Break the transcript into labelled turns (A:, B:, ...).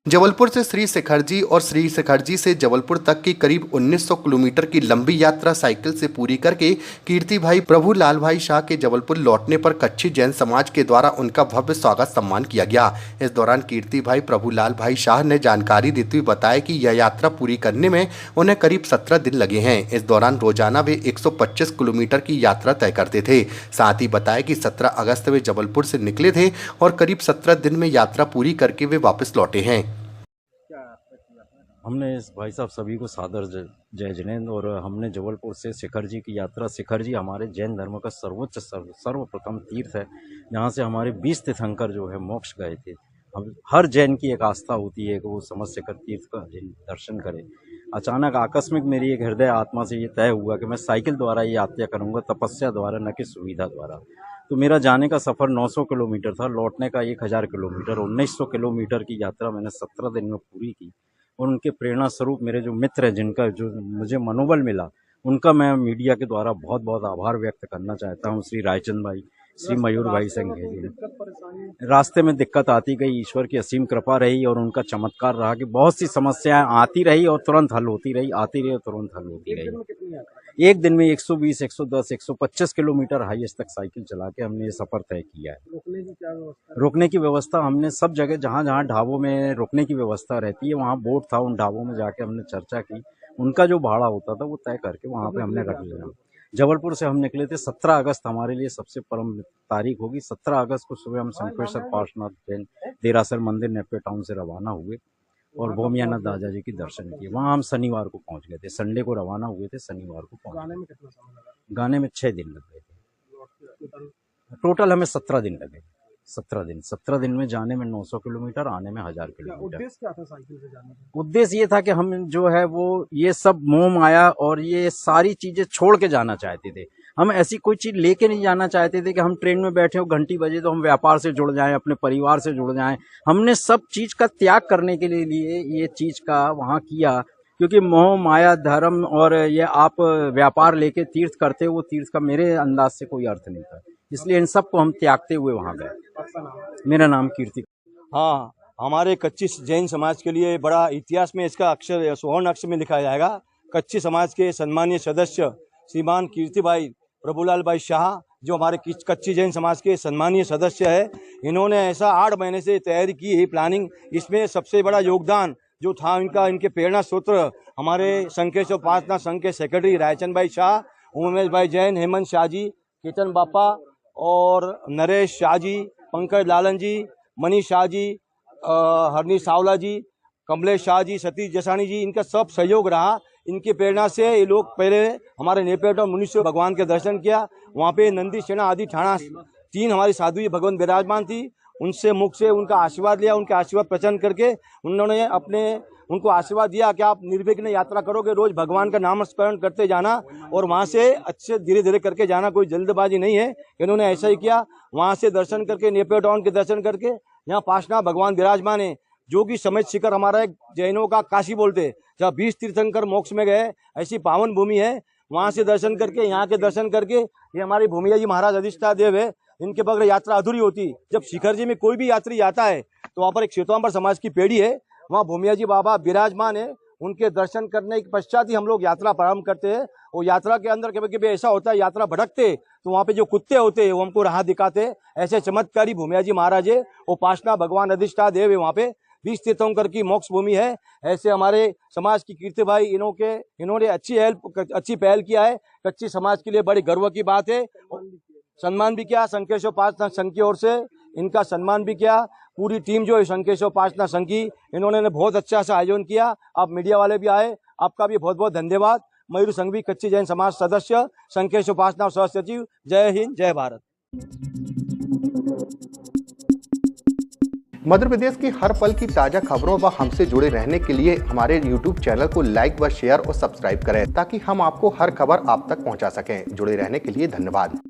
A: जबलपुर से श्री शिखरजी और श्री शिखरजी से जबलपुर तक की करीब 1900 किलोमीटर की लंबी यात्रा साइकिल से पूरी करके कीर्ति भाई प्रभु लाल भाई शाह के जबलपुर लौटने पर कच्छी जैन समाज के द्वारा उनका भव्य स्वागत सम्मान किया गया। इस दौरान कीर्ति भाई प्रभु लाल भाई शाह ने जानकारी देते हुए बताया कि यह यात्रा पूरी करने में उन्हें करीब 17 दिन लगे हैं। इस दौरान रोजाना वे 125 किलोमीटर की यात्रा तय करते थे। साथ ही बताया कि 17 अगस्त वे जबलपुर से निकले थे और करीब 17 दिन में यात्रा पूरी करके वे वापस लौटे हैं।
B: हमने भाई साहब सभी को सादर जय जिनेंद्र। और हमने जबलपुर से शिखर जी की यात्रा, शिखर जी हमारे जैन धर्म का सर्वोच्च सर्वप्रथम तीर्थ है, जहाँ से हमारे 20 तीर्थंकर जो है मोक्ष गए थे। अब हर जैन की एक आस्था होती है कि वो समस्त शिखर तीर्थ का दर्शन करे। अचानक आकस्मिक मेरी एक हृदय आत्मा से ये तय हुआ कि मैं साइकिल द्वारा ये यात्रा करूँगा, तपस्या द्वारा, न कि सुविधा द्वारा। तो मेरा जाने का सफ़र 900 किलोमीटर था, लौटने का 1000 किलोमीटर, 1900 किलोमीटर की यात्रा मैंने 17 दिन में पूरी की। और उनके प्रेरणा स्वरूप मेरे जो मित्र हैं, जिनका जो मुझे मनोबल मिला, उनका मैं मीडिया के द्वारा बहुत बहुत आभार व्यक्त करना चाहता हूं। श्री रायचंद भाई, श्री मयूर भाई संघेली। रास्ते में दिक्कत आती गई, ईश्वर की असीम कृपा रही और उनका चमत्कार रहा कि बहुत सी समस्याएं आती रही और तुरंत हल होती रही, आती रही और तुरंत हल होती रही। एक दिन में 120, 110, 125 किलोमीटर हाईएस्ट तक साइकिल चला के हमने ये सफर तय किया है। रुकने की व्यवस्था हमने सब जगह, जहाँ जहाँ ढाबों में रुकने की व्यवस्था रहती है, वहाँ बोर्ड था, उन ढाबों में जाके हमने चर्चा की, उनका जो भाड़ा होता था वो तय करके वहाँ पे हमने रख लिया। जबलपुर से हम निकले थे, 17 अगस्त हमारे लिए सबसे परम तारीख होगी। 17 अगस्त को सुबह हम शंकरेश्वर पार्श्वनाथ जैन देरासर मंदिर नेप्पे टाउन से रवाना हुए और भोमियानाथ दादा जी की दर्शन किए। वहाँ हम शनिवार को पहुँच गए थे, संडे को रवाना हुए थे, शनिवार को पहुँच गए। गाने में 6 दिन लग गए थे। टोटल हमें 17 दिन लगे। 17 दिन में जाने में 900 किलोमीटर, आने में 1000 किलोमीटर।
C: उद्देश्य क्या था साइकिल से जाने का?
B: उद्देश्य ये था कि हम जो है वो ये सब मोह माया और ये सारी चीजें छोड़ के जाना चाहते थे। हम ऐसी कोई चीज लेके नहीं जाना चाहते थे कि हम ट्रेन में बैठे हो, घंटी बजे तो हम व्यापार से जुड़ जाएं, अपने परिवार से जुड़ जाएं। हमने सब चीज का त्याग करने के लिए ये चीज का वहाँ किया, क्योंकि मोह माया धर्म और ये आप व्यापार लेके तीर्थ करते हो, वो तीर्थ का मेरे अंदाज से कोई अर्थ नहीं था। इसलिए इन सब को हम त्यागते हुए वहाँ गए। मेरा नाम कीर्ति।
D: हाँ, हमारे कच्ची जैन समाज के लिए बड़ा इतिहास में इसका अक्षर स्वर्ण अक्षर में लिखा जाएगा। कच्ची समाज के सम्मानीय सदस्य श्रीमान कीर्ति भाई प्रभुलाल भाई शाह, जो हमारे कच्ची जैन समाज के सम्मानीय सदस्य है, इन्होंने ऐसा 8 महीने से तैयारी की है, प्लानिंग। इसमें सबसे बड़ा योगदान जो था इनके प्रेरणा सूत्र हमारे शंकेश्वर पार्थनाथ संघ के सेक्रेटरी रायचंद भाई शाह, उमेश भाई जैन, हेमंत शाह जी, केतन बापा और नरेश शाह जी, पंकज लालन जी, मनीष शाह जी, हरनी सावला जी, कमलेश शाह जी, सतीश जसानी जी, इनका सब सहयोग रहा। इनकी प्रेरणा से ये लोग पहले हमारे नेपेट और मुनीश्वर भगवान के दर्शन किया। वहाँ पे नंदी सेना आदि ठाणा 3 हमारी साधु भगवान विराजमान थी, उनसे मुख से उनका आशीर्वाद लिया। उनके आशीर्वाद प्रचन करके उन्होंने उनको आशीर्वाद दिया कि आप निर्विघ्न यात्रा करोगे, रोज भगवान का नाम स्मरण करते जाना और वहाँ से अच्छे धीरे धीरे करके जाना, कोई जल्दबाजी नहीं है। इन्होंने ऐसा ही किया। वहाँ से दर्शन करके, नेपे टाउन के दर्शन करके, यहाँ पार्श्वनाथ भगवान विराजमान है, जो कि समेत शिखर हमारा एक जैनों का काशी बोलते, जहाँ 20 तीर्थंकर मोक्ष में गए, ऐसी पावन भूमि है। वहाँ से दर्शन करके, यहाँ के दर्शन करके, ये हमारी भूमिया जी महाराज अधिष्ठा देव है, इनके बगैर यात्रा अधूरी होती। जब शिखर जी में कोई भी यात्री आता है तो वहाँ पर एक श्वेतांबर समाज की पेड़ी है, वहाँ भूमिया जी बाबा विराजमान है। उनके दर्शन करने के पश्चात ही हम लोग यात्रा प्रारंभ करते हैं। और यात्रा के अंदर कभी कभी ऐसा होता है, यात्रा भटकते तो वहाँ पे जो कुत्ते होते हैं वो हमको राह दिखाते। ऐसे चमत्कारी भूमिया जी महाराज है, वो पार्श्वनाथ भगवान अधिष्ठा देव है, वहाँ पे 20 तीर्थंकर की मोक्ष भूमि है। ऐसे हमारे समाज की कीर्ति भाई इन्होंने अच्छी पहल किया है। कच्ची समाज के लिए बड़ी गर्व की बात है। सम्मान भी किया, शंकेश्वर पार्थनाथ संघ की ओर से इनका सम्मान भी किया। पूरी टीम जो है शंकेश्वर पार्थनाथ संघ की, इन्होंने बहुत अच्छा सा आयोजन किया। आप मीडिया वाले भी आए, आपका भी बहुत बहुत धन्यवाद। मयूर संघवी कच्ची जैन समाज सदस्य, शंकेश्वर पार्थनाथ सह सचिव। जय हिंद, जय भारत।
A: मध्य प्रदेश की हर पल की ताजा खबरों व हमसे जुड़े रहने के लिए हमारे YouTube चैनल को लाइक व शेयर और सब्सक्राइब करें, ताकि हम आपको हर खबर आप तक पहुंचा सकें। जुड़े रहने के लिए धन्यवाद।